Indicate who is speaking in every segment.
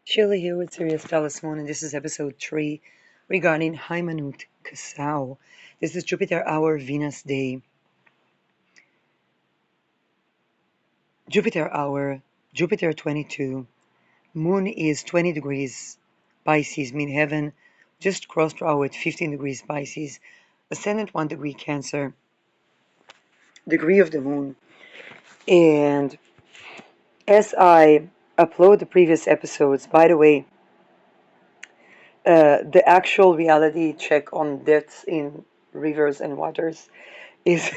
Speaker 1: Sheila here with Sirius Talisman, and this is episode 3 regarding Heimanut Kasau. This is Jupiter hour, Venus day. Jupiter hour, Jupiter 22. Moon is 20 degrees Pisces, midheaven, just crossed our at 15 degrees Pisces. Ascendant 1 degree Cancer, degree of the moon. And as I upload the previous episodes, by the way, the actual reality check on deaths in rivers and waters is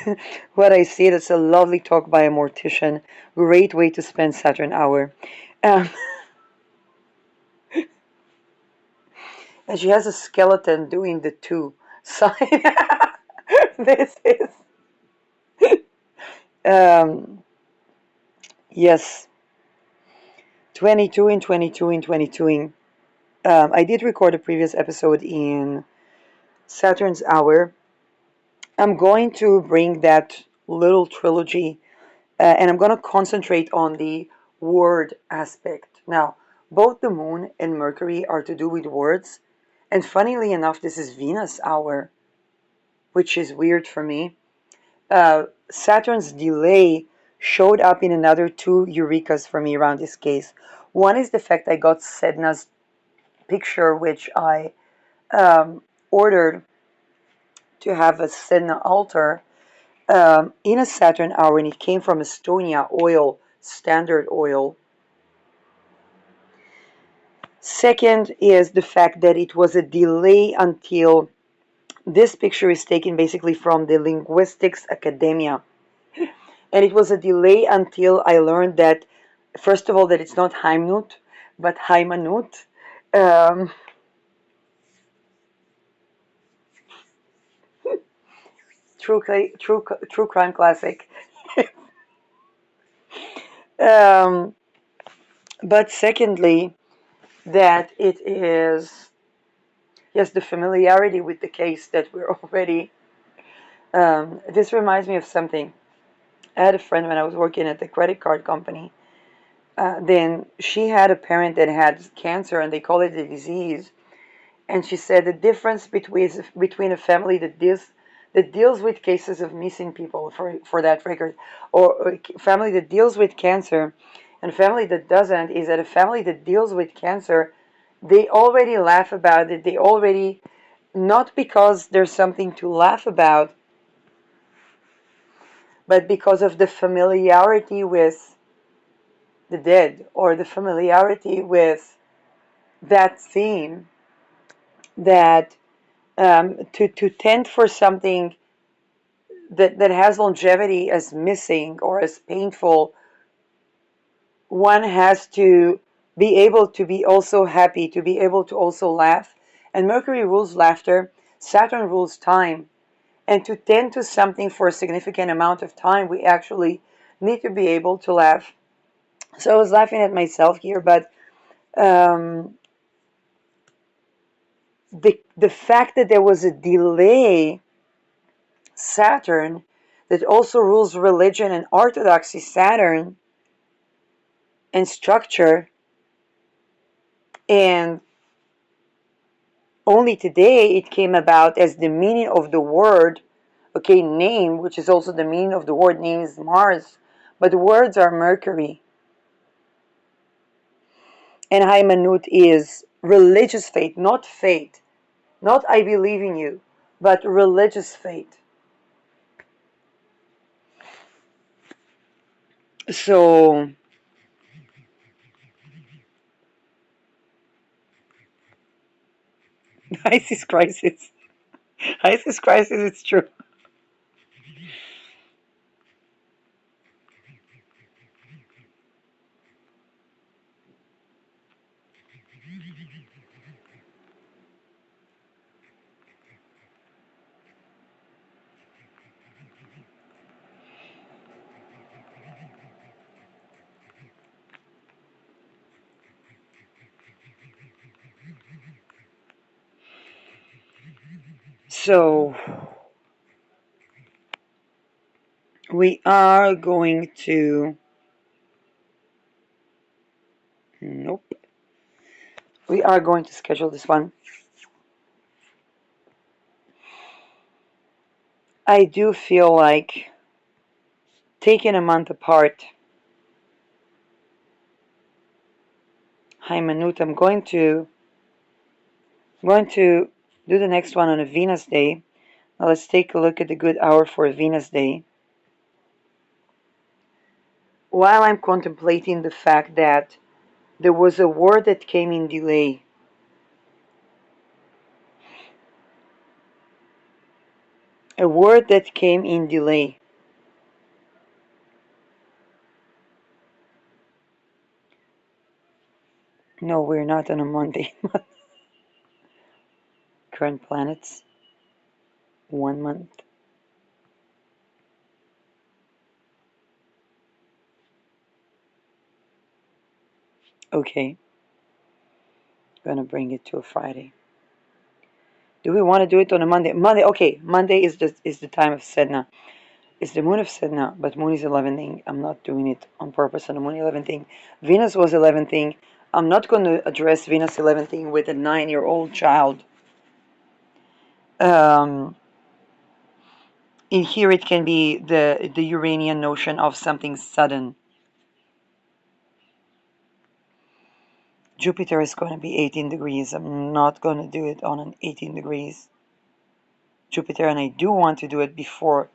Speaker 1: what I see. That's a lovely talk by a mortician. Great way to spend Saturn hour. Um, and she has a skeleton doing the two. So this is um, yes, 22 in 22 in 22 in. I did record a previous episode in Saturn's hour. I'm going to bring that little trilogy and I'm going to concentrate on the word aspect. Now, both the moon and Mercury are to do with words, and funnily enough, this is Venus hour, which is weird for me. Saturn's delay showed up in another two eurekas for me around this case. One is the fact I got Sedna's picture, which I ordered to have a Sedna altar in a Saturn hour, and it came from Estonia oil, standard oil. Second is the fact that it was a delay until this picture is taken basically from the Linguistics Academia. And it was a delay until I learned that, first of all, that it's not Heimanut, but Heimanut. Um, true crime classic. Um, but secondly, that it is, yes, the familiarity with the case that we're already. This reminds me of something. I had a friend when I was working at the credit card company. Then she had a parent that had cancer, and they call it a disease. And she said the difference between a family that deals with cases of missing people for that record, or a family that deals with cancer, and a family that doesn't, is that a family that deals with cancer, they already laugh about it. They already, not because there's something to laugh about, but because of the familiarity with the dead, or the familiarity with that theme, that to tend for something that has longevity as missing or as painful, one has to be able to be also happy, to be able to also laugh. And Mercury rules laughter, Saturn rules time. And to tend to something for a significant amount of time, we actually need to be able to laugh. So I was laughing at myself here, but um, the fact that there was a delay, Saturn, that also rules religion and orthodoxy, Saturn, and structure, and only today it came about as the meaning of the word, okay, name, which is also the meaning of the word name is Mars, but the words are Mercury. And Heimanut is religious faith, not faith, not I believe in you, but religious faith. So, ISIS crisis. ISIS crisis, it's true. So, we are going to, nope. We are going to schedule this one. I do feel like taking a month apart. Heimanut, I'm going to do the next one on a Venus day. Now let's take a look at the good hour for a Venus day. While I'm contemplating the fact that there was a word that came in delay. A word that came in delay. No, we're not on a Monday. Current planets, 1 month. Okay, gonna bring it to a Friday. Do we want to do it on a Monday? Monday, okay. Monday is the time of Sedna. It's the moon of Sedna, but moon is 11th. I'm not doing it on purpose on the moon 11th. Venus was 11th. I'm not going to address Venus 11th with a 9-year-old child. Um, in here, it can be the Uranian notion of something sudden. Jupiter is going to be 18 degrees. I'm not going to do it on an 18 degrees Jupiter, and I do want to do it before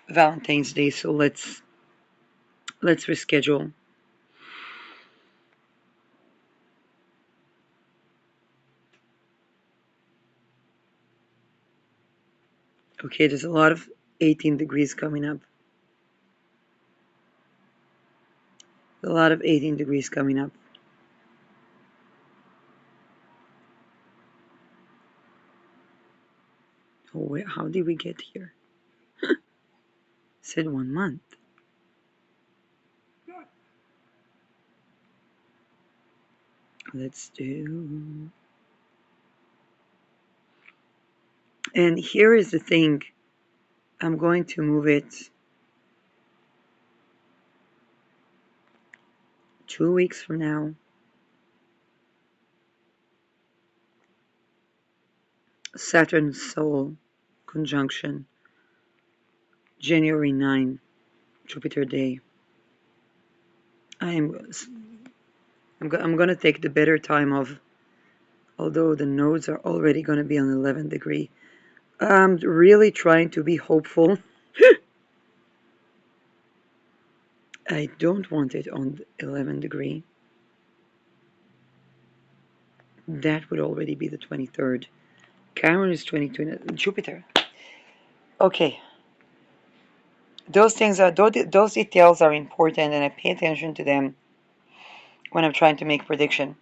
Speaker 1: Valentine's Day. So let's reschedule. Okay, there's a lot of 18 degrees coming up. A lot of 18 degrees coming up. Oh, wait, how did we get here? Said 1 month. Let's do. And here is the thing. I'm going to move it 2 weeks from now. Saturn Sol conjunction. January 9, Jupiter day. I'm going to take the better time of, although the nodes are already going to be on 11 degree. I'm really trying to be hopeful. I don't want it on 11 degree. That would already be the 23rd. Chiron is 22. Jupiter. Okay. Those details are important, and I pay attention to them when I'm trying to make prediction,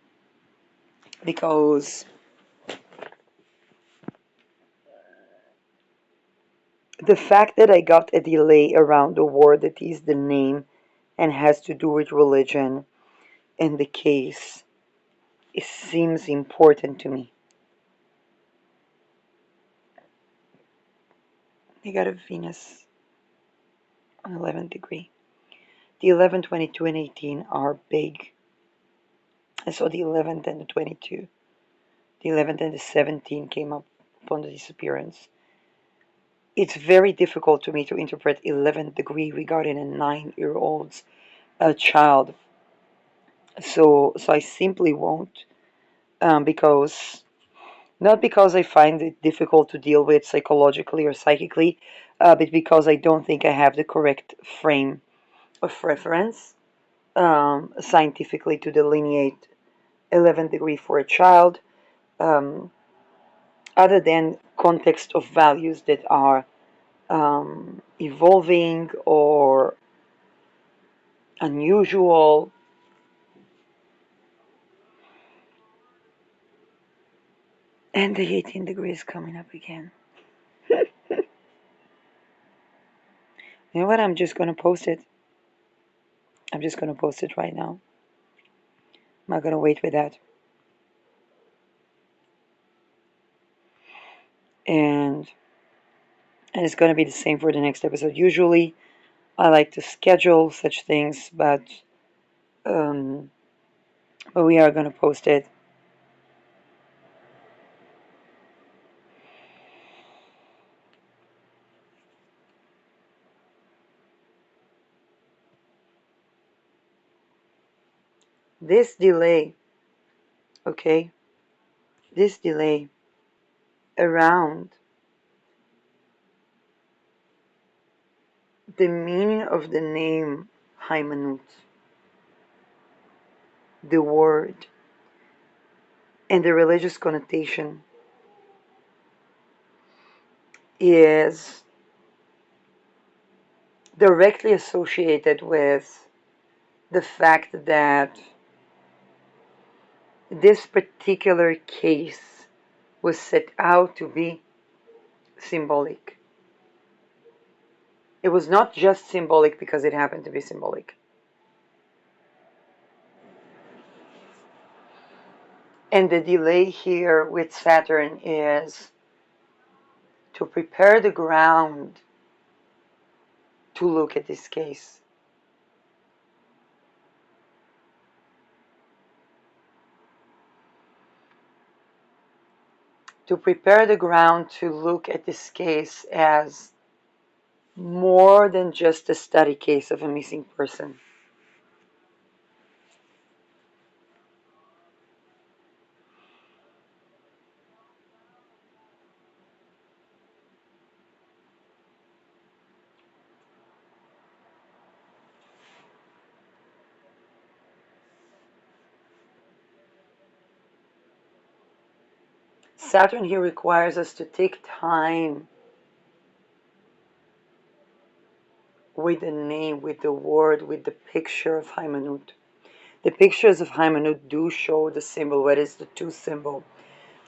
Speaker 1: because the fact that I got a delay around the word that is the name and has to do with religion and the case, it seems important to me. I got a Venus on 11th degree. The 11, 22, and 18 are big. I saw the 11th and the 22. The 11th and the 17 came up upon the disappearance. It's very difficult to me to interpret 11th degree regarding a 9-year-old's child. So I simply won't, because not because I find it difficult to deal with psychologically or psychically, but because I don't think I have the correct frame of reference, scientifically, to delineate 11th degree for a child, um, other than context of values that are evolving or unusual. And the 18 degrees coming up again. You know what? I'm just going to post it. I'm just going to post it right now. I'm not going to wait with that. And and it's going to be the same for the next episode. Usually, I like to schedule such things, um, but we are going to post it. This delay, okay, this delay around the meaning of the name Heimanut, the word, and the religious connotation is directly associated with the fact that this particular case was set out to be symbolic. It was not just symbolic because it happened to be symbolic. And the delay here with Saturn is to prepare the ground to look at this case. To prepare the ground to look at this case as more than just a study case of a missing person. Saturn here requires us to take time with the name, with the word, with the picture of Heimanut. The pictures of Heimanut do show the symbol, whether it's the two symbol,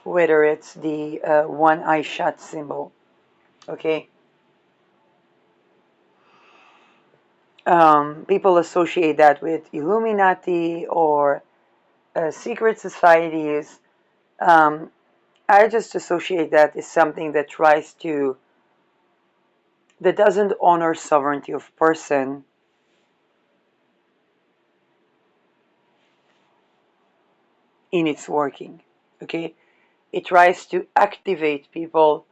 Speaker 1: whether it's the one eye shut symbol. Okay. People associate that with Illuminati or secret societies. Um, I just associate that as something that tries to, that doesn't honor sovereignty of person in its working. Okay, it tries to activate people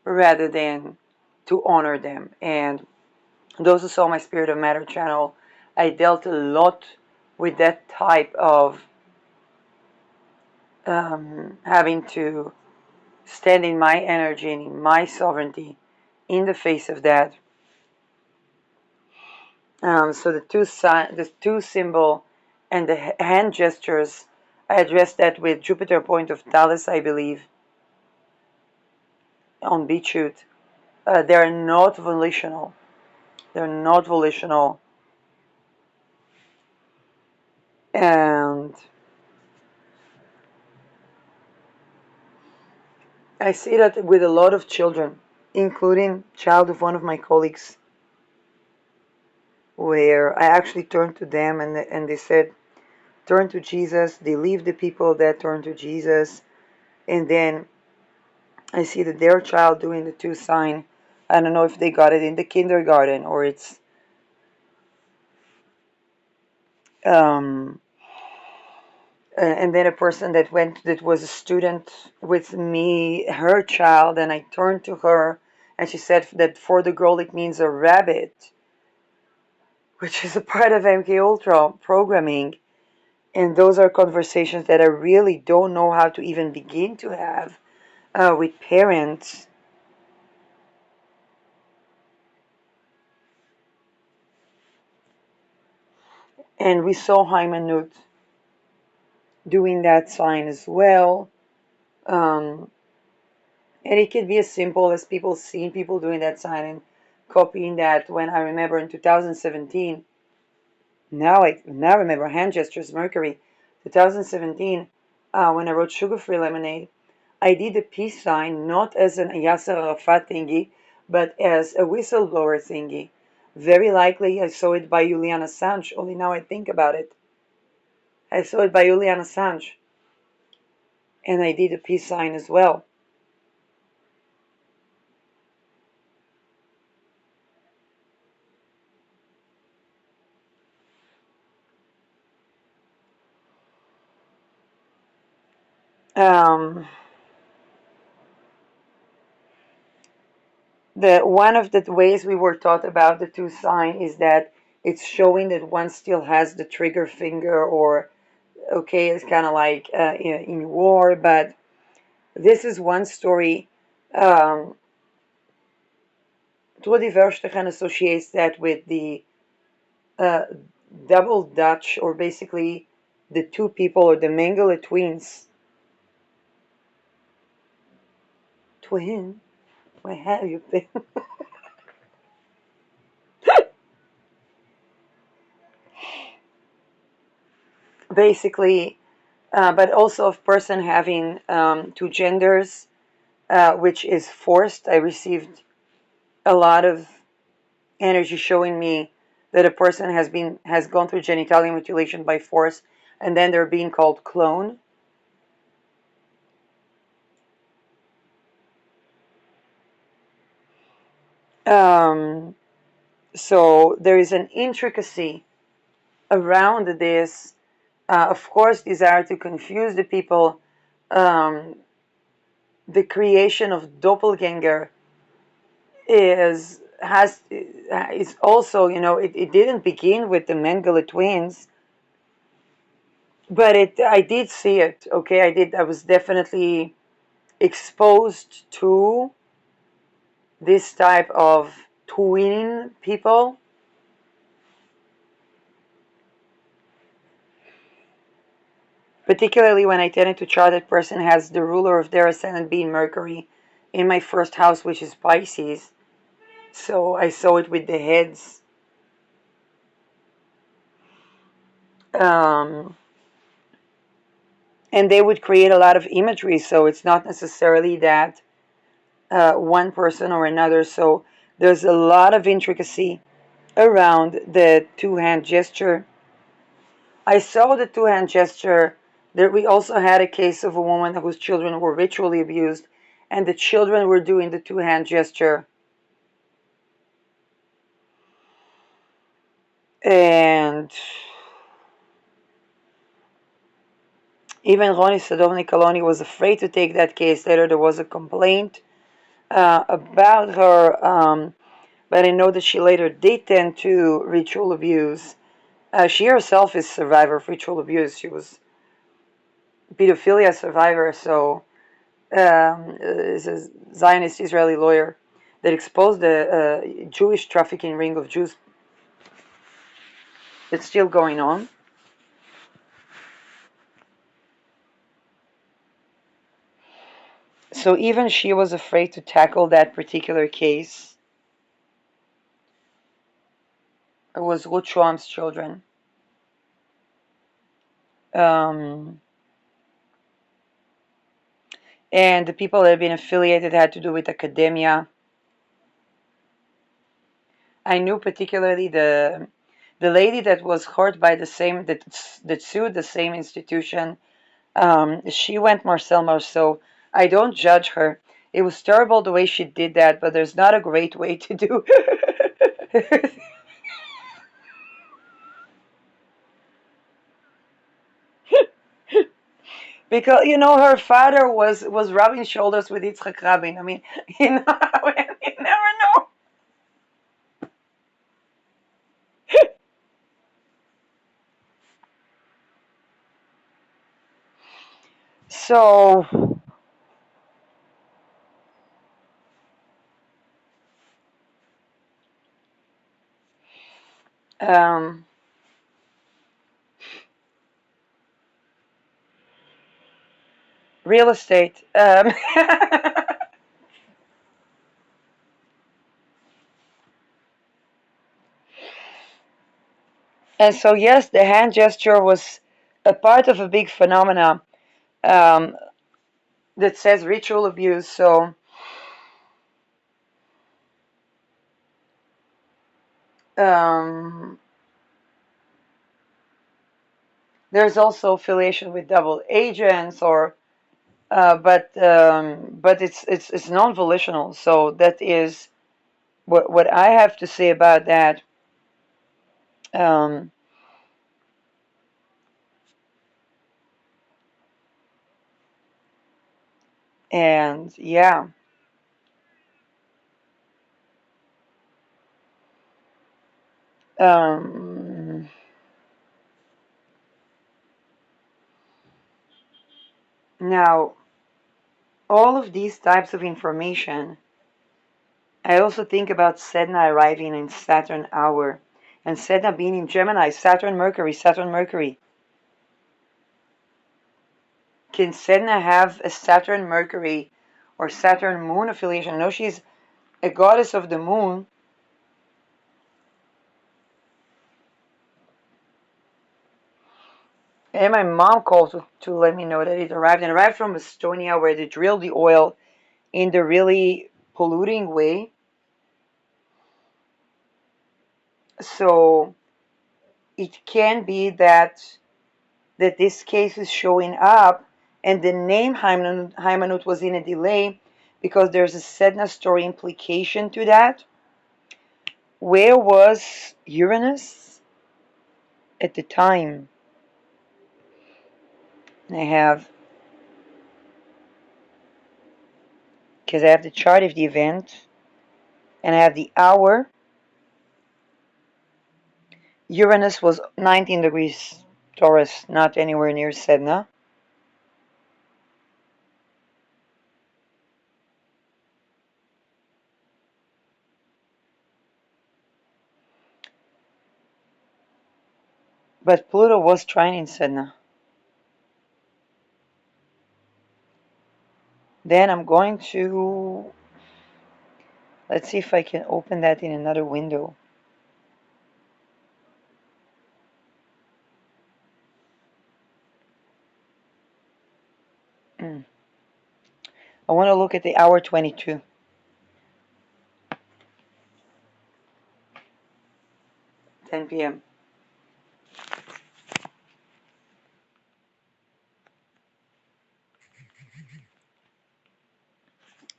Speaker 1: rather than to honor them. And those who saw my Spirit of Matter channel, I dealt a lot with that type of having to stand in my energy and in my sovereignty in the face of that. So the two symbol and the hand gestures, I addressed that with Jupiter point of Thales, I believe, on Beachute. They're not volitional. They're not volitional. And I see that with a lot of children, including child of one of my colleagues, where I actually turned to them and they said, turn to Jesus. They leave the people that turn to Jesus. And then I see that their child doing the two sign. I don't know if they got it in the kindergarten or it's um, and then a person that was a student with me, her child, and I turned to her and she said that for the girl it means a rabbit, which is a part of MK Ultra programming. And those are conversations that I really don't know how to even begin to have with parents. And we saw Heimanut doing that sign as well. Um, and it could be as simple as people seeing people doing that sign and copying that. When I remember in 2017, now I now remember hand gestures, Mercury, 2017, when I wrote Sugar Free Lemonade, I did the peace sign not as an Yasser Arafat thingy, but as a whistleblower thingy. Very likely I saw it by Julian Assange, only now I think about it. I saw it by Julian Assange, and I did a peace sign as well. Um, the one of the ways we were taught about the two sign is that it's showing that one still has the trigger finger or okay, it's kind of like in war, but this is one story. Um, Trudy Verstegen associates that with the uh, double Dutch, or basically the two people, or the Mengele twins. Twin? Where have you been? Basically, but also of person having two genders, which is forced. I received a lot of energy showing me that a person has gone through genitalia mutilation by force, and then they're being called clone. Um, so there is an intricacy around this. Of course, desire to confuse the people. Um, the creation of doppelganger is also, it didn't begin with the Mengele twins, but I did see it. Okay, I was definitely exposed to this type of twin people, particularly when I tended to chart that person has the ruler of their ascendant being Mercury in my first house, which is Pisces. So I saw it with the heads. Um, and they would create a lot of imagery, so it's not necessarily that one person or another. So there's a lot of intricacy around the two-hand gesture. I saw the two-hand gesture. There, we also had a case of a woman whose children were ritually abused, and the children were doing the two-hand gesture. And even Ronnie Sadovnik Kaloni was afraid to take that case. Later, there was a complaint about her, but I know that she later did tend to ritual abuse. She herself is a survivor of ritual abuse. She was a pedophilia survivor, so is a Zionist Israeli lawyer that exposed the Jewish trafficking ring of Jews that's still going on. So even she was afraid to tackle that particular case. It was Ruth Schwam's children. Um, and the people that had been affiliated had to do with academia. I knew particularly the lady that was hurt by the same that sued the same institution. She went Marcel Marceau. I don't judge her. It was terrible the way she did that, but there's not a great way to do. Because her father was rubbing shoulders with Yitzhak Rabin. I mean, you never know. So, um, real estate. And so, yes, the hand gesture was a part of a big phenomena um, that says ritual abuse. So, um, there's also affiliation with double agents, or but it's non-volitional. So that is what I have to say about that. Um, and yeah, um, Now, all of these types of information, I also think about Sedna arriving in Saturn hour, and Sedna being in Gemini, Saturn, Mercury, Saturn, Mercury. Can Sedna have a Saturn, Mercury, or Saturn Moon affiliation? No, she's a goddess of the moon. And my mom called to let me know that it arrived, and arrived from Estonia, where they drilled the oil in the really polluting way. So it can be that this case is showing up, and the name Heimanut was in a delay because there's a Sedna story implication to that. Where was Uranus at the time? I have, because I have the chart of the event, and I have the hour. Uranus was 19 degrees Taurus, not anywhere near Sedna. But Pluto was trining Sedna. Then I'm going to, let's see if I can open that in another window. I want to look at the hour 22, 10 p.m.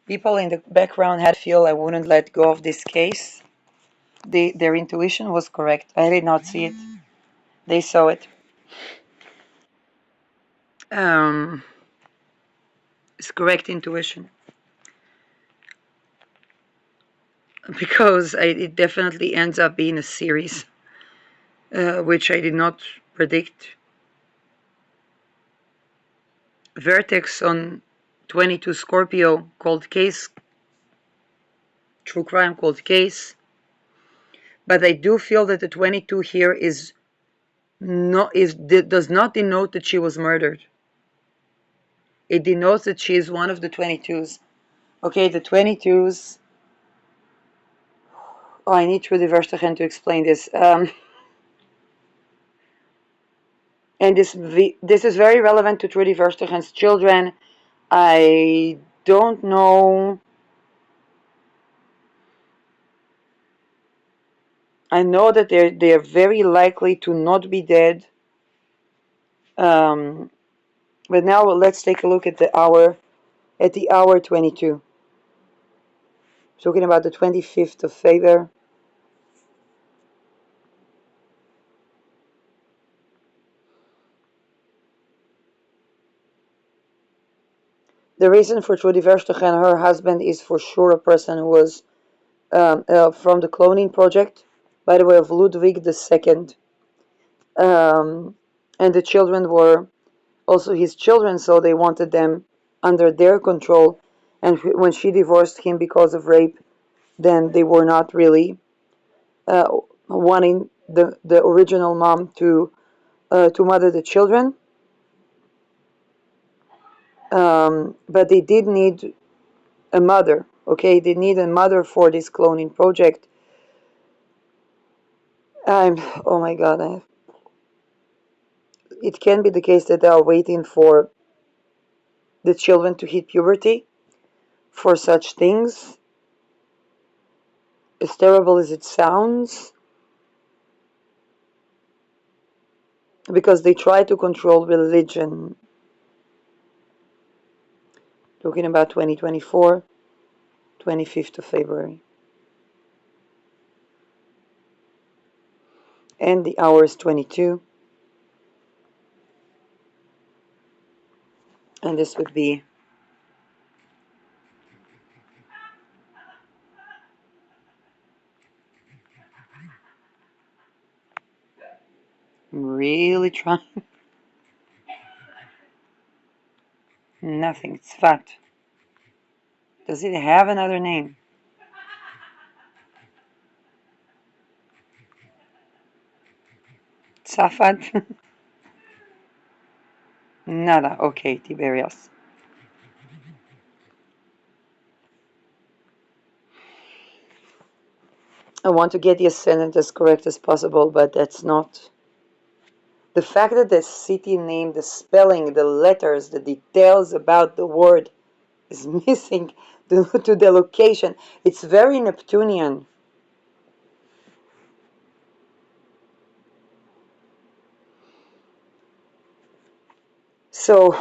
Speaker 1: People in the background had feel I wouldn't let go of this case. Their intuition was correct. I did not see it. They saw it. Um, it's correct intuition. Because it definitely ends up being a series, which I did not predict. Vertex on 22 Scorpio, cold case, true crime cold case. But I do feel that the 22 here does not denote that she was murdered. It denotes that she is one of the 22s. Okay, the 22s. Oh, I need Trudy Verstegen to explain this. And this is very relevant to Trudy Verstegen's children. I don't know. I know that they're very likely to not be dead. But now let's take a look at the hour 22. Talking about the 25th of February. The reason for Trudy Verstegen and her husband is for sure a person who was from the cloning project, by the way, of Ludwig II. And the children were also his children, so they wanted them under their control. And when she divorced him because of rape, then they were not really uh, wanting the original mom to mother the children. But they did need a mother. Okay, they need a mother for this cloning project. Oh my God, it can be the case that they are waiting for the children to hit puberty for such things. As terrible as it sounds, because they try to control religion. Talking about 2024, 25th of February. And the hour is 22. And this would be really trying. Nothing. It's fat. Does it have another name? Safad? Nada. Okay, Tiberias. I want to get the ascendant as correct as possible, but that's not. The fact that the city name, the spelling, the letters, the details about the word is missing to the location. It's very Neptunian. So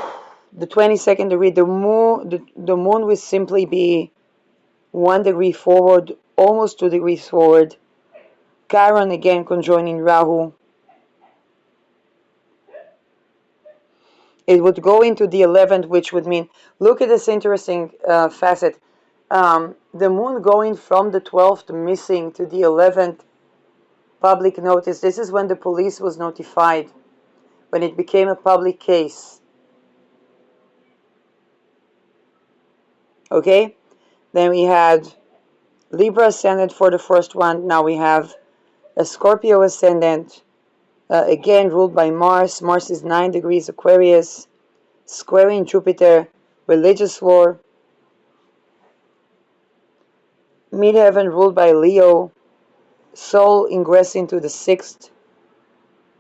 Speaker 1: the 22nd degree, the moon will simply be 1 degree forward, almost 2 degrees forward. Chiron again conjoining Rahu. It would go into the 11th, which would mean, look at this interesting facet. The moon going from the 12th missing to the 11th public notice. This is when the police was notified, when it became a public case. Okay? Then we had Libra ascendant for the first one. Now we have a Scorpio ascendant, again ruled by Mars. Mars is 9 degrees Aquarius, squaring Jupiter, religious war. Midheaven ruled by Leo, Sol ingressing to the 6th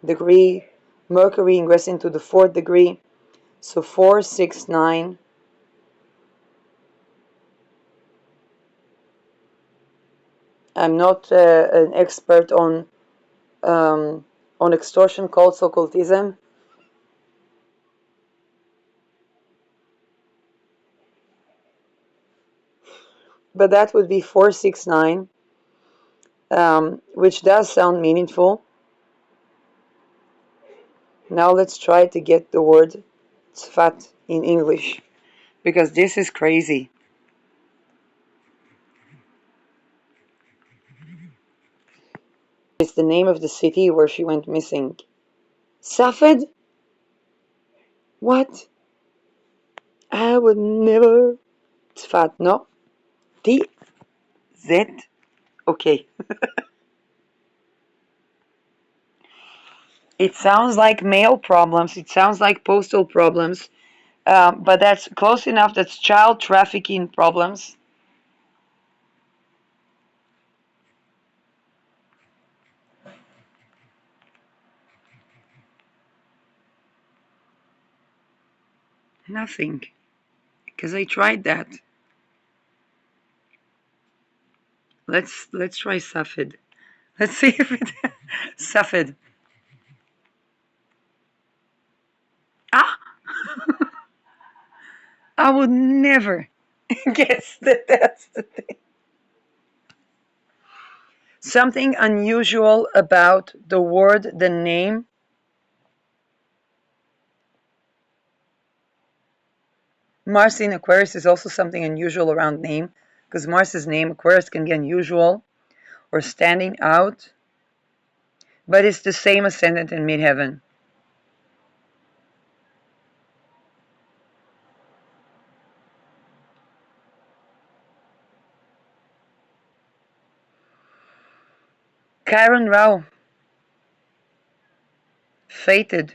Speaker 1: degree, Mercury ingressing to the 4th degree. So 4, 6, 9. I'm not an expert on extortion cults, occultism. But that would be 469, which does sound meaningful. Now let's try to get the word tzfat in English, because this is crazy. It's the name of the city where she went missing. Safed? What? I would never. Tzfat, no. T Z. Okay. It sounds like mail problems. It sounds like postal problems. But that's close enough. That's child trafficking problems. Nothing. Because I tried that. Let's try Safed. Let's see if it Safed. Ah! I would never guess that that's the thing. Something unusual about the word, the name. Mars in Aquarius is also something unusual around name, because Mars's name, Aquarius, can be unusual or standing out, but it's the same ascendant in midheaven. Chiron Rao, fated.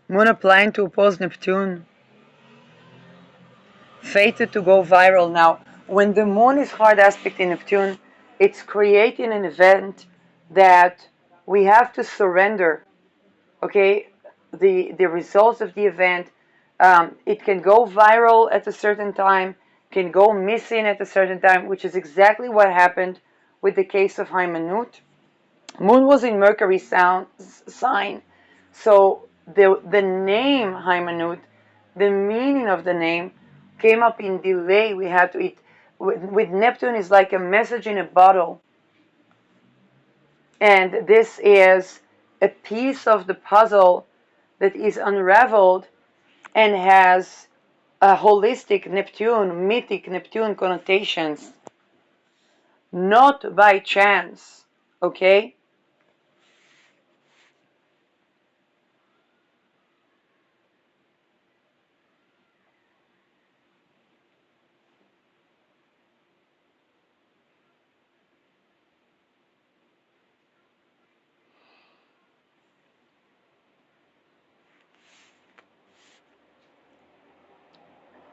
Speaker 1: Moon applying to oppose Neptune, fated to go viral. Now, when the moon is hard aspect in Neptune, it's creating an event that we have to surrender. Okay, the results of the event. It can go viral at a certain time, can go missing at a certain time, which is exactly what happened with the case of Heimanut. Moon was in Mercury sign, so the name Heimanut, the meaning of the name, came up in delay. We had to eat. With Neptune is like a message in a bottle, and this is a piece of the puzzle that is unraveled and has a holistic Neptune, mythic Neptune connotations, not by chance, okay?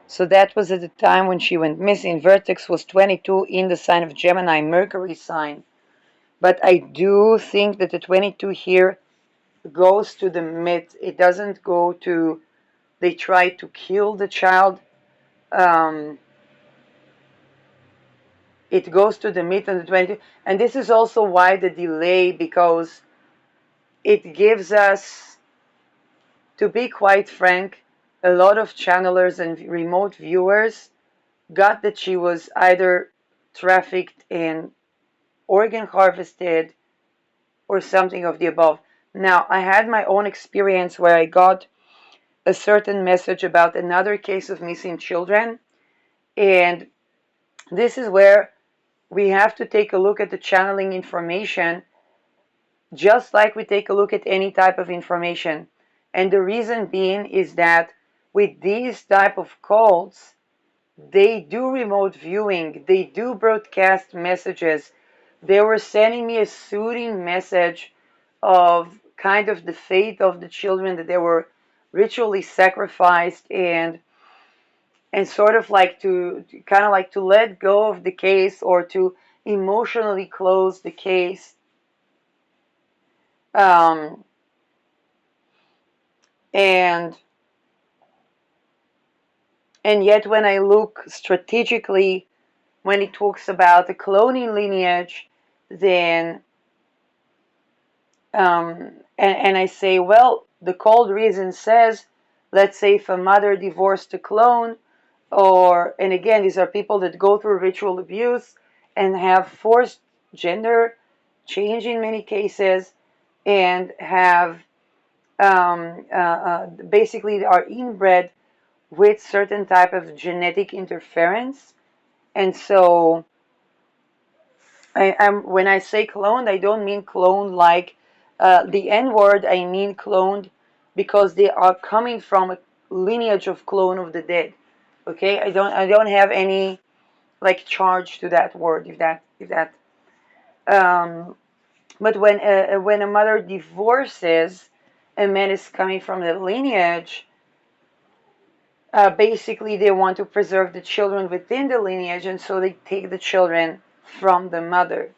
Speaker 1: So that was at the time when she went missing. Vertex was 22 in the sign of Gemini, Mercury sign. But I do think that the 22 here goes to the myth. It doesn't go to they try to kill the child. Um, it goes to the myth and the 22. And this is also why the delay, because it gives us, to be quite frank, a lot of channelers and remote viewers got that she was either trafficked and organ harvested or something of the above. Now, I had my own experience where I got a certain message about another case of missing children, and this is where we have to take a look at the channeling information just like we take a look at any type of information. And the reason being is that with these type of calls, they do remote viewing, they do broadcast messages. They were sending me a soothing message of kind of the fate of the children, that they were ritually sacrificed, and sort of like to kind of like to let go of the case or to emotionally close the case. Um, and and yet when I look strategically, when it talks about the cloning lineage, then and I say, well, the cold reason says, let's say if a mother divorced a clone, or, and again, these are people that go through ritual abuse and have forced gender change in many cases, and have basically are inbred with certain type of genetic interference. And so when I say cloned, I don't mean cloned like the N word. I mean cloned because they are coming from a lineage of clone of the dead. Okay, I don't have any like charge to that word, if that. Um, but when a mother divorces, a man is coming from the lineage. Basically, they want to preserve the children within the lineage, and so they take the children from the mother.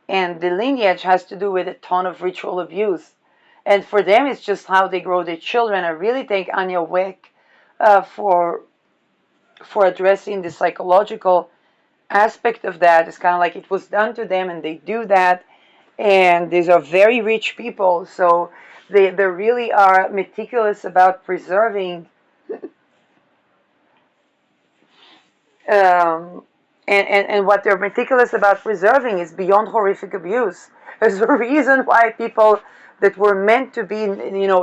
Speaker 1: And the lineage has to do with a ton of ritual abuse. And for them, it's just how they grow their children. I really thank Anya Weck for addressing the psychological aspect of that. It's kind of like it was done to them, and they do that. And these are very rich people, so they really are meticulous about preserving. Um, and what they're meticulous about preserving is beyond horrific abuse. There's a reason why people that were meant to be,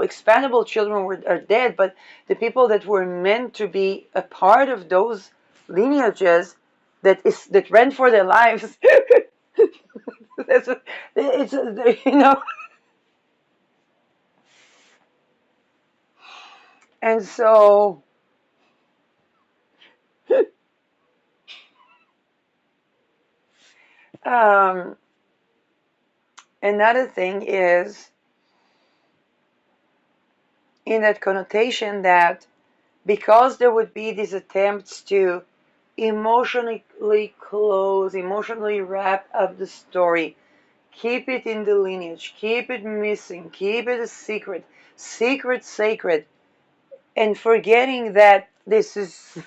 Speaker 1: expendable children are dead, but the people that were meant to be a part of those lineages that ran for their lives, it's, and so um, another thing is in that connotation that because there would be these attempts to emotionally close, emotionally wrap up the story, keep it in the lineage, keep it missing, keep it a secret, secret, sacred, and forgetting that this is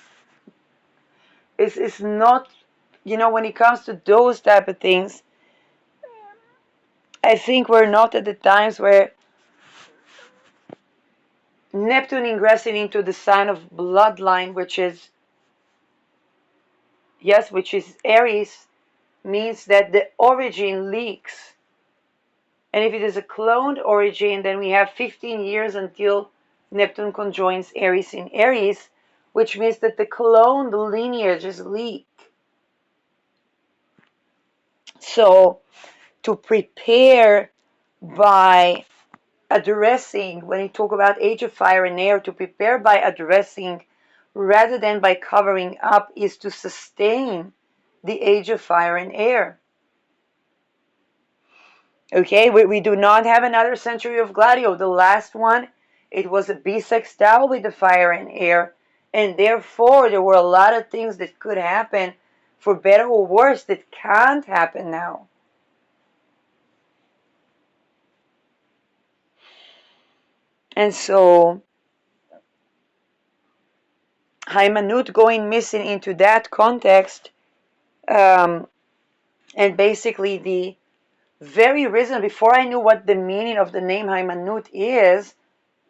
Speaker 1: not, when it comes to those type of things, I think we're not at the times where Neptune ingressing into the sign of bloodline, which is Aries, means that the origin leaks. And if it is a cloned origin, then we have 15 years until Neptune conjoins Aries in Aries, which means that the cloned lineages leak. So to prepare by addressing, when you talk about Age of Fire and Air, to prepare by addressing rather than by covering up is to sustain the Age of Fire and Air. Okay, we do not have another century of Gladio. The last one, it was a bisextile with the fire and air. And therefore, there were a lot of things that could happen, for better or worse, that can't happen now. And so, Heimanut going missing into that context, um, and basically the very reason, before I knew what the meaning of the name Heimanut is,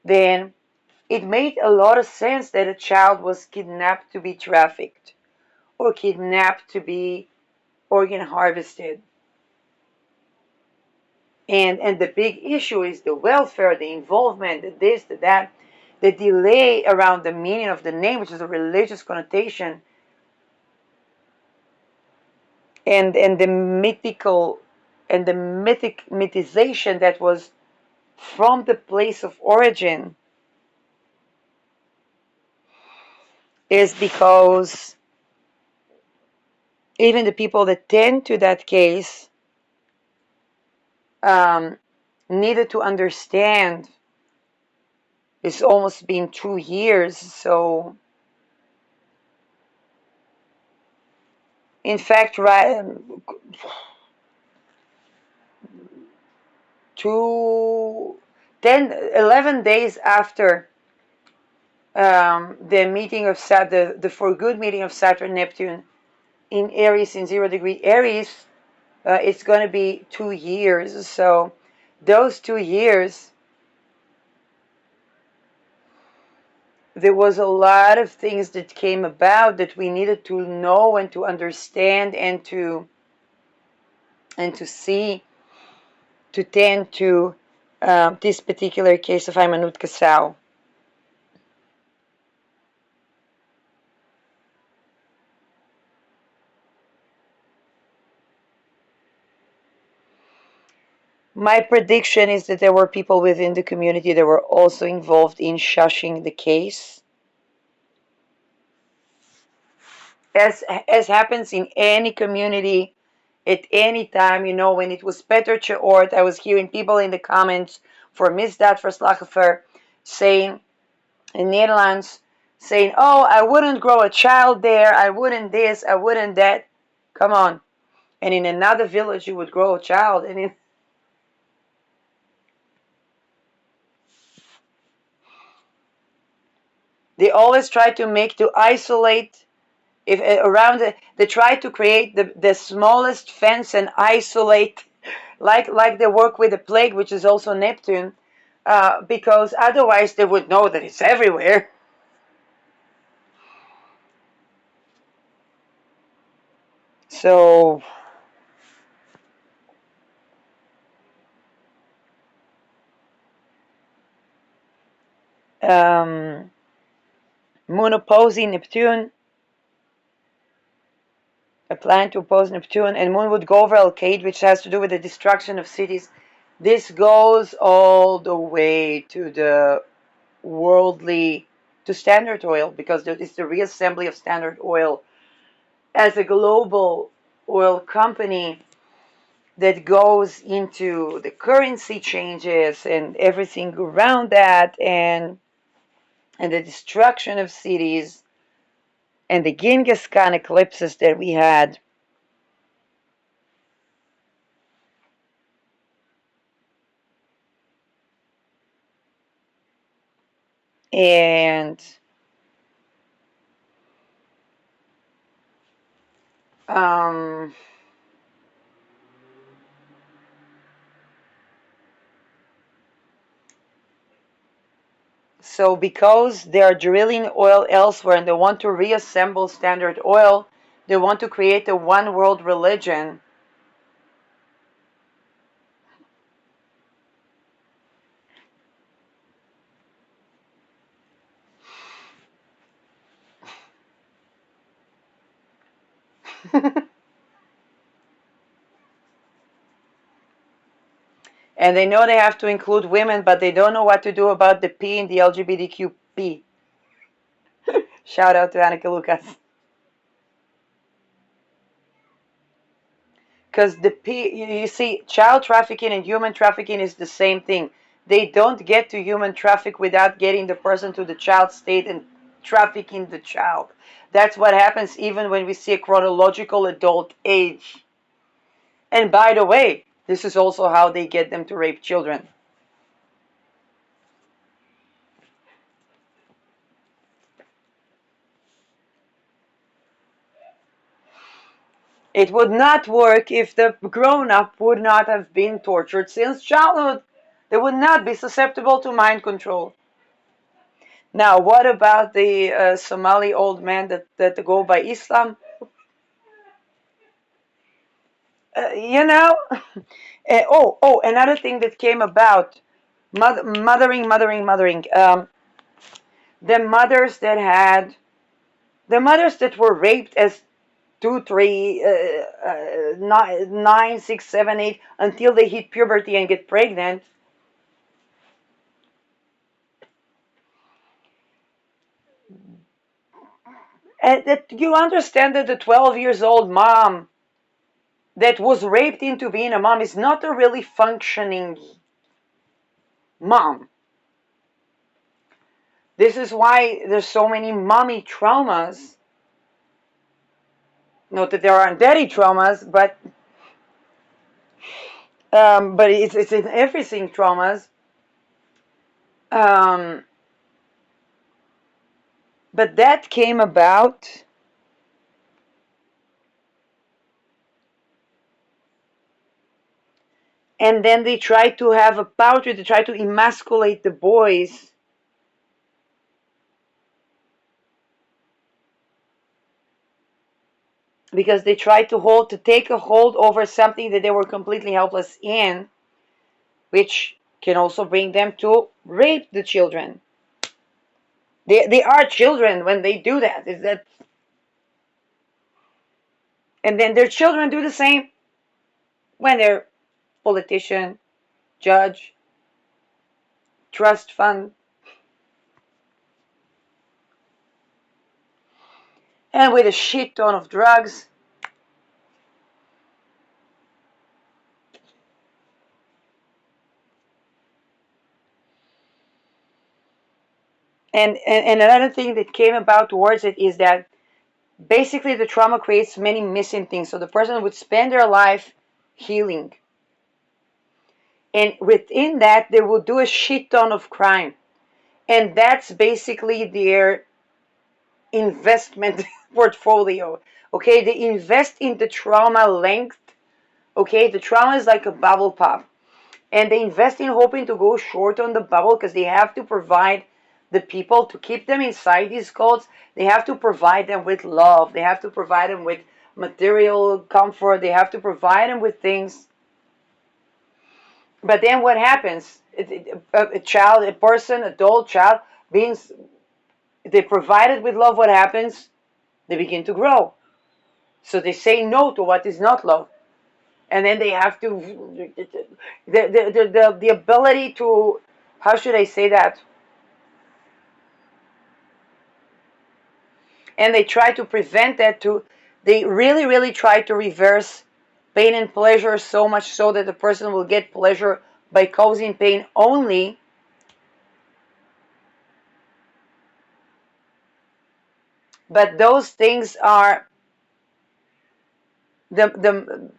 Speaker 1: then it made a lot of sense that a child was kidnapped to be trafficked or kidnapped to be organ harvested. And the big issue is the welfare, the involvement, the this, the that, the delay around the meaning of the name, which is a religious connotation, and the mythical and the mythization that was from the place of origin, is because even the people that tend to that case um, needed to understand. It's almost been 2 years, so in fact, right, 2, 10, 11 days after the meeting of the for good meeting of Saturn Neptune in Aries, in 0 degree Aries, it's going to be 2 years. So those 2 years, there was a lot of things that came about that we needed to know and to understand and to see, to tend to this particular case of Heimanut Kasau. My prediction is that there were people within the community that were also involved in shushing the case. As happens in any community at any time, when it was Peter Cheort, I was hearing people in the comments for Misdaad Verslaggever saying, in Netherlands, saying, oh, I wouldn't grow a child there, I wouldn't this, I wouldn't that. Come on. And in another village, you would grow a child. And they always try to isolate, if around they try to create the smallest fence and isolate, like they work with the plague, which is also Neptune, because otherwise they would know that it's everywhere. So um, Moon opposing Neptune, a planet to oppose Neptune, and Moon would go over Alcade, which has to do with the destruction of cities. This goes all the way to the worldly, to Standard Oil, because it's the reassembly of Standard Oil as a global oil company that goes into the currency changes and everything around that, and the destruction of cities, and the Genghis Khan eclipses that we had. And um, so because they are drilling oil elsewhere and they want to reassemble Standard Oil, they want to create a one world religion. And they know they have to include women, but they don't know what to do about the P in the LGBTQP. Shout out to Annika Lucas. Because the P, you see, child trafficking and human trafficking is the same thing. They don't get to human traffic without getting the person to the child state and trafficking the child. That's what happens even when we see a chronological adult age. And by the way, this is also how they get them to rape children. It would not work if the grown-up would not have been tortured since childhood. They would not be susceptible to mind control. Now, what about the Somali old man that go by Islam? You know, another thing that came about, mothering. The mothers that had, the mothers that were raped as 2, 3, 9, 6, 7, 8, until they hit puberty and get pregnant. And that you understand that the 12 years old mom that was raped into being a mom is not a really functioning mom. This is why there's so many mommy traumas. Not that there aren't daddy traumas, but it's in everything traumas. Um, but that came about, and then they try to have a power trip. They try to emasculate the boys. Because they tried to take a hold over something that they were completely helpless in, which can also bring them to rape the children. They are children when they do that. Is that, and then their children do the same when they're politician, judge, trust fund, and with a shit ton of drugs. And another thing that came about towards it is that basically the trauma creates many missing things. So the person would spend their life healing. And within that, they will do a shit ton of crime. And that's basically their investment portfolio. Okay, they invest in the trauma length. Okay, the trauma is like a bubble pop. And they invest in hoping to go short on the bubble because they have to provide the people to keep them inside these codes. They have to provide them with love. They have to provide them with material comfort. They have to provide them with things. But then what happens? A child, a person, adult child, being they provided with love, what happens? They begin to grow. So they say no to what is not love. And then they have to, the ability to, how should I say that? And they try to prevent that they really, really try to reverse pain and pleasure so much so that the person will get pleasure by causing pain only. But those things are the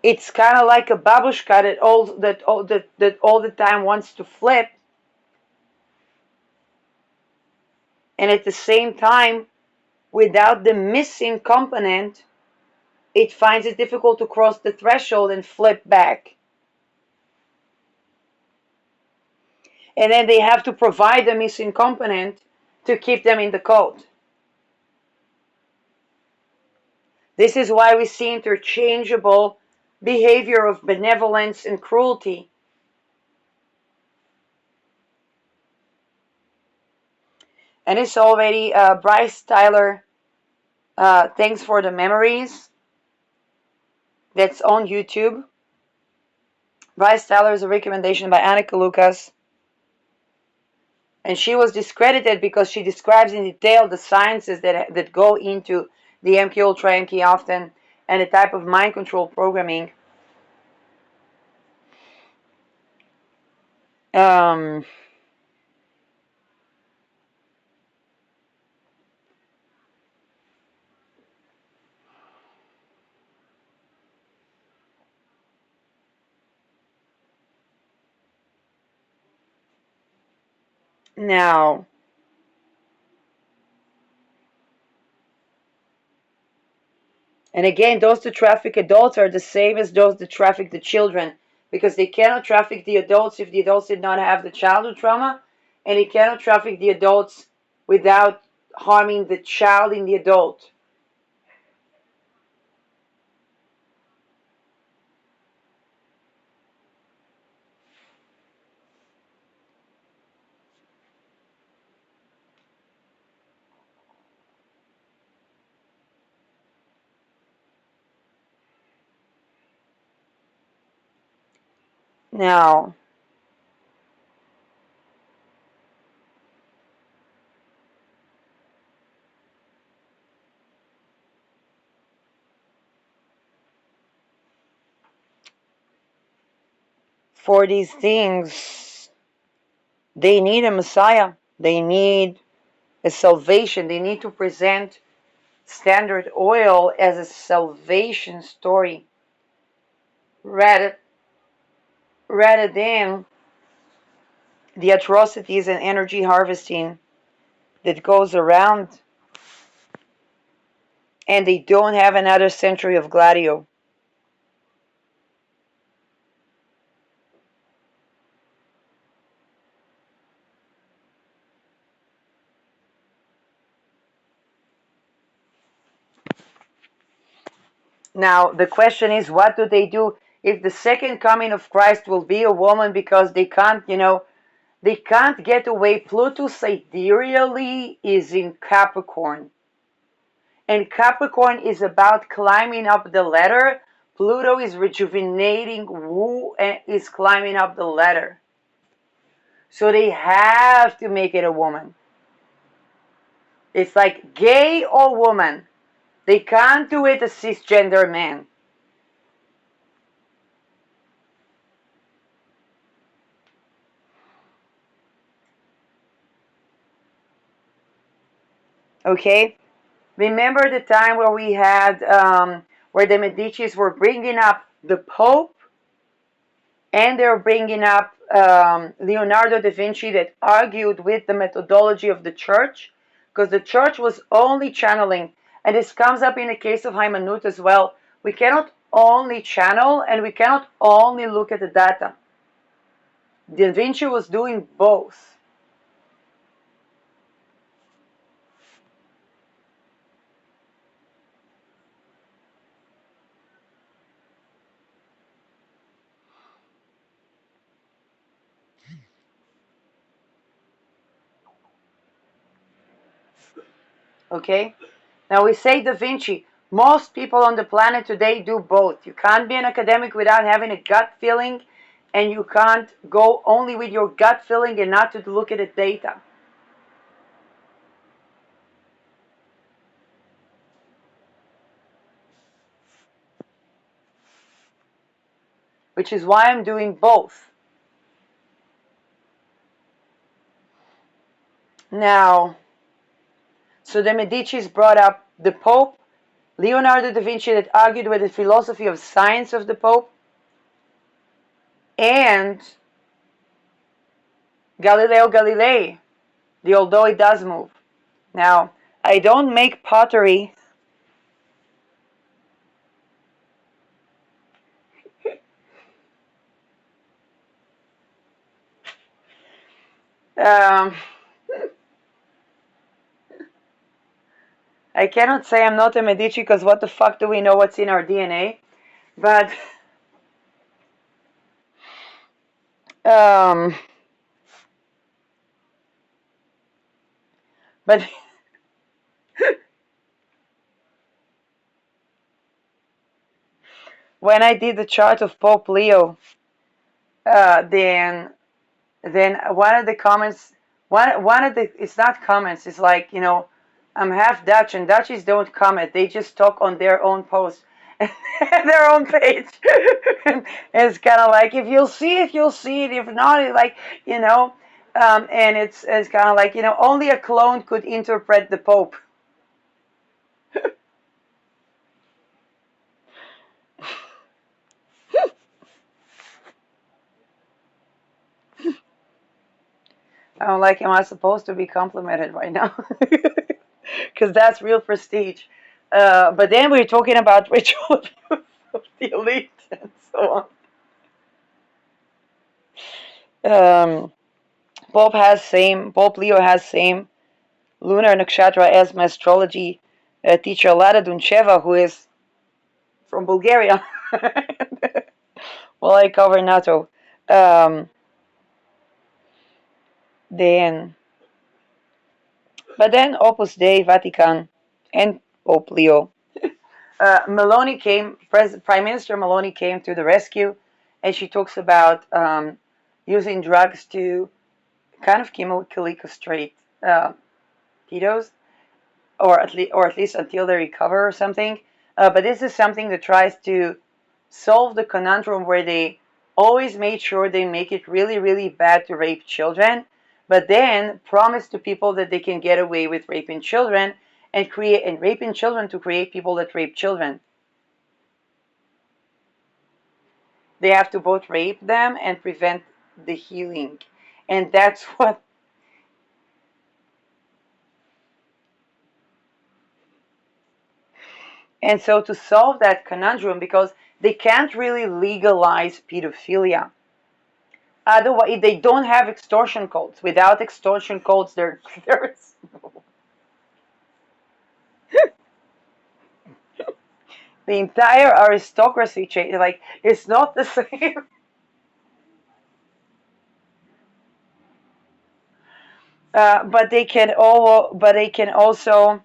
Speaker 1: it's kind of like a babushka that all the time wants to flip, and at the same time, without the missing component, it finds it difficult to cross the threshold and flip back. And then they have to provide the missing component to keep them in the code. This is why we see interchangeable behavior of benevolence and cruelty. And it's already Bryce Tyler, thanks for the memories. That's on YouTube. Bryce Tyler is a recommendation by Annika Lucas. And she was discredited because she describes in detail the sciences that go into the MK Ultra, MK often, and the type of mind control programming. Um, Now, and again, those that traffic adults are the same as those that traffic the children, because they cannot traffic the adults if the adults did not have the childhood trauma, and they cannot traffic the adults without harming the child in the adult. Now, for these things, they need a Messiah. They need a salvation. They need to present Standard Oil as a salvation story rather, rather than the atrocities and energy harvesting that goes around, and they don't have another century of Gladio. Now, the question is, what do they do if the second coming of Christ will be a woman, because they can't, they can't get away. Pluto sidereally is in Capricorn, and Capricorn is about climbing up the ladder. Pluto is rejuvenating, woo, and is climbing up the ladder. So they have to make it a woman. It's like gay or woman. They can't do it a cisgender man. Okay? Remember the time where we had, where the Medicis were bringing up the Pope, and they were bringing up Leonardo da Vinci, that argued with the methodology of the church, because the church was only channeling. And this comes up in the case of Heimanut as well. We cannot only channel, and we cannot only look at the data. Da Vinci was doing both. Okay? Now we say Da Vinci. Most people on the planet today do both. You can't be an academic without having a gut feeling, and you can't go only with your gut feeling and not to look at the data. Which is why I'm doing both. Now, so the Medicis brought up the Pope, Leonardo da Vinci that argued with the philosophy of science of the Pope, and Galileo Galilei, the although it does move. Now, I don't make pottery. Um, I cannot say I'm not a Medici, because what the fuck do we know what's in our DNA? But, um, but when I did the chart of Pope Leo, then one of the comments, one of the, it's not comments, it's like, I'm half Dutch, and Dutchies don't comment, they just talk on their own post, their own page. And it's kind of like, if you'll see it, you'll see it, if not, it's like, and it's kind of like, only a clone could interpret the Pope. I'm like, am I supposed to be complimented right now? Because that's real prestige. But then we're talking about ritual abuse of the elite and so on. Pope Leo has same lunar nakshatra as my astrology teacher Lada Duncheva, who is from Bulgaria. Well, I cover NATO. Um, then, but then Opus Dei, Vatican, and Pope Leo. Meloni came, Prime Minister Meloni came to the rescue, and she talks about using drugs to kind of chemically castrate pedos, or at least until they recover or something. But this is something that tries to solve the conundrum where they always made sure they make it really, really bad to rape children, but then promise to people that they can get away with raping children and raping children to create people that rape children. They have to both rape them and prevent the healing. And that's what. And so to solve that conundrum, because they can't really legalize pedophilia. Otherwise, they don't have extortion codes. Without extortion codes, there's the entire aristocracy change. Like it's not the same. But they can all. But they can also.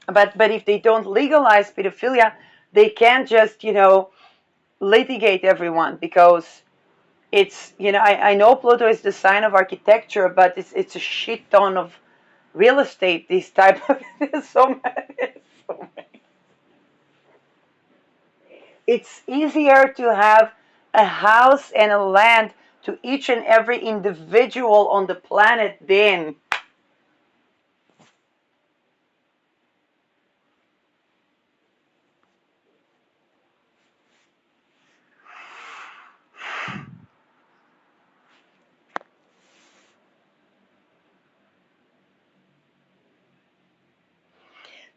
Speaker 1: But if they don't legalize pedophilia, they can't just litigate everyone because I know Pluto is the sign of architecture, but it's a shit ton of real estate. These type of so many, so many. It's easier to have a house and a land to each and every individual on the planet than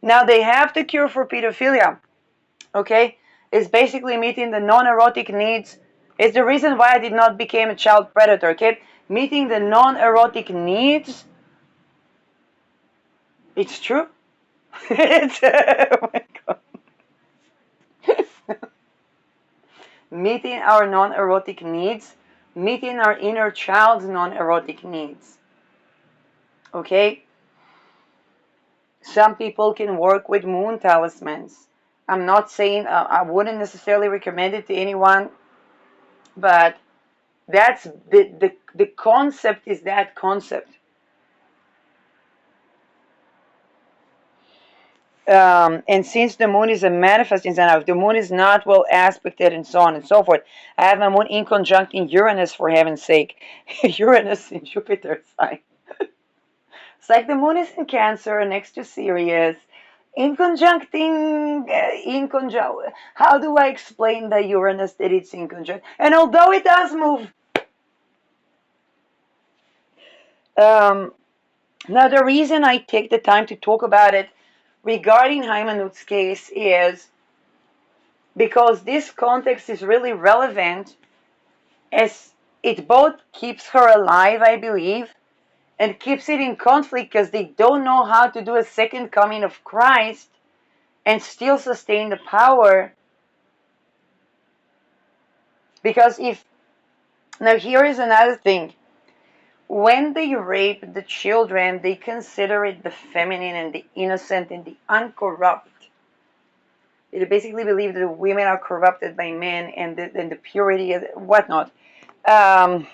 Speaker 1: now they have the cure for pedophilia. Okay, it's basically meeting the non-erotic needs. It's the reason why I did not become a child predator. Okay, meeting the non-erotic needs. It's true. It's, oh my God. Meeting our non-erotic needs, meeting our inner child's non-erotic needs. Okay, some people can work with moon talismans. I'm not saying I wouldn't necessarily recommend it to anyone, but that's the concept is that concept. And since the moon is a manifesting sign, if the moon is not well aspected and so on and so forth, I have my moon in conjunct in Uranus for heaven's sake. Uranus in Jupiter's sign. It's like the moon is in Cancer next to Sirius. In conjunct. How do I explain the Uranus that it's in conjunct? And although it does move, um, now the reason I take the time to talk about it regarding Heimanut's case is because this context is really relevant as it both keeps her alive, I believe, and keeps it in conflict because they don't know how to do a second coming of Christ and still sustain the power. Because now here is another thing. When they rape the children, they consider it the feminine and the innocent and the uncorrupt. They basically believe that women are corrupted by men and the purity and whatnot. Um,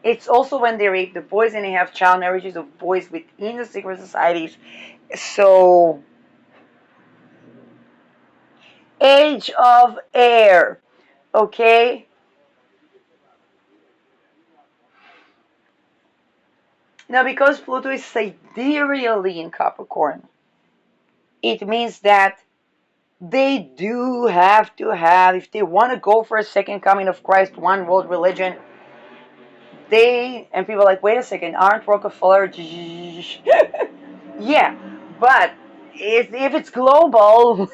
Speaker 1: it's also when they rape the boys and they have child marriages of boys within the secret societies. So, age of air, okay? Now, because Pluto is sidereally in Capricorn, it means that they do have to have, if they want to go for a second coming of Christ, one world religion, They and people are like, wait a second, aren't Rockefeller? Yeah, but if it's global,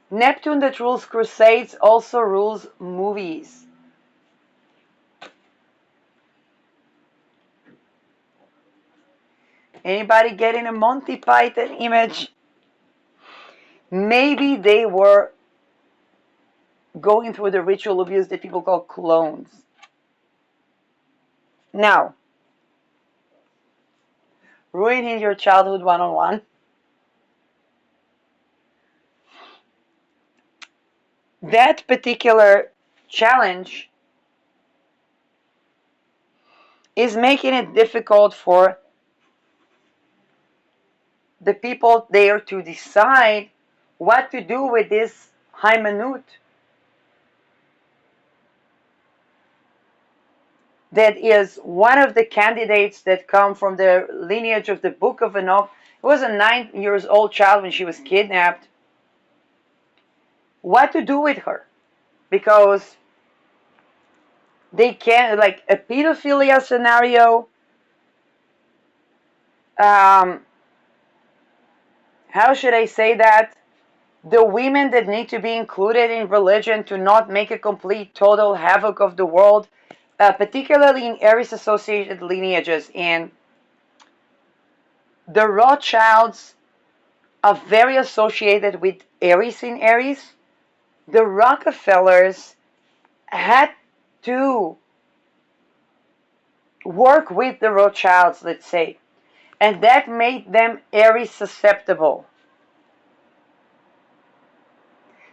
Speaker 1: Neptune that rules crusades also rules movies. Anybody getting a Monty Python image? Maybe they were going through the ritual abuse that people call clones. Now, ruining your childhood one-on-one. That particular challenge is making it difficult for the people there to decide what to do with this Heimanut that is one of the candidates that come from the lineage of the Book of Enoch. It was a 9 years old child when she was kidnapped. What to do with her? Because they can't, like a pedophilia scenario. Um, how should I say that? The women that need to be included in religion to not make a complete, total havoc of the world, particularly in Aries associated lineages. And the Rothschilds are very associated with Aries in Aries. The Rockefellers had to work with the Rothschilds, let's say, and that made them Aries susceptible.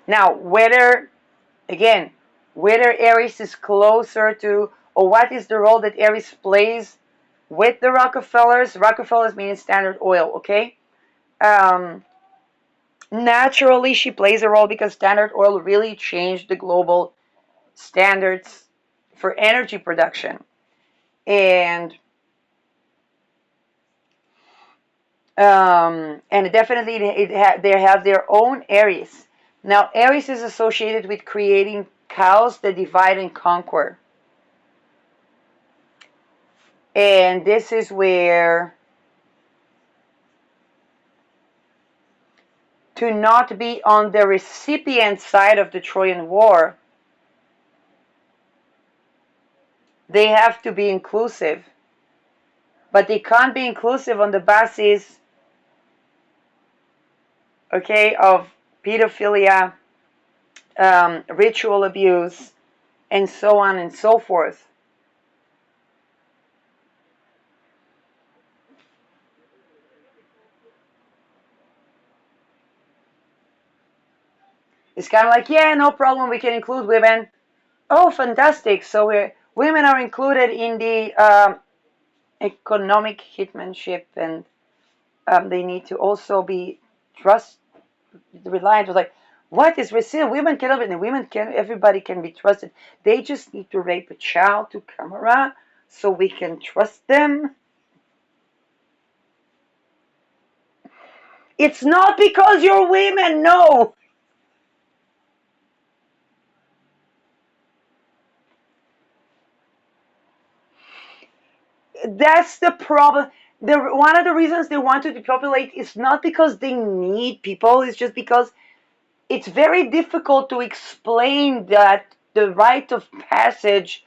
Speaker 1: Now, again, whether Aries is closer to, or what is the role that Aries plays with the Rockefellers? Rockefellers meaning Standard Oil, okay? Um, Naturally, she plays a role because Standard Oil really changed the global standards for energy production. And definitely they have their own Aries. Now, Aries is associated with creating cows that divide and conquer. And this is where to not be on the recipient side of the Trojan War, they have to be inclusive. But they can't be inclusive on the basis, okay, of pedophilia, ritual abuse, and so on and so forth. It's kind of like, yeah, no problem, we can include women. Oh, fantastic. So women are included in the economic hitmanship, and they need to also be trust reliant. Was like, what is resilient? Women cannot be, women can, everybody can be trusted. They just need to rape a child to camera so we can trust them. It's not because you're women, no. That's the problem. One of the reasons they want to depopulate is not because they need people, it's just because it's very difficult to explain that the rite of passage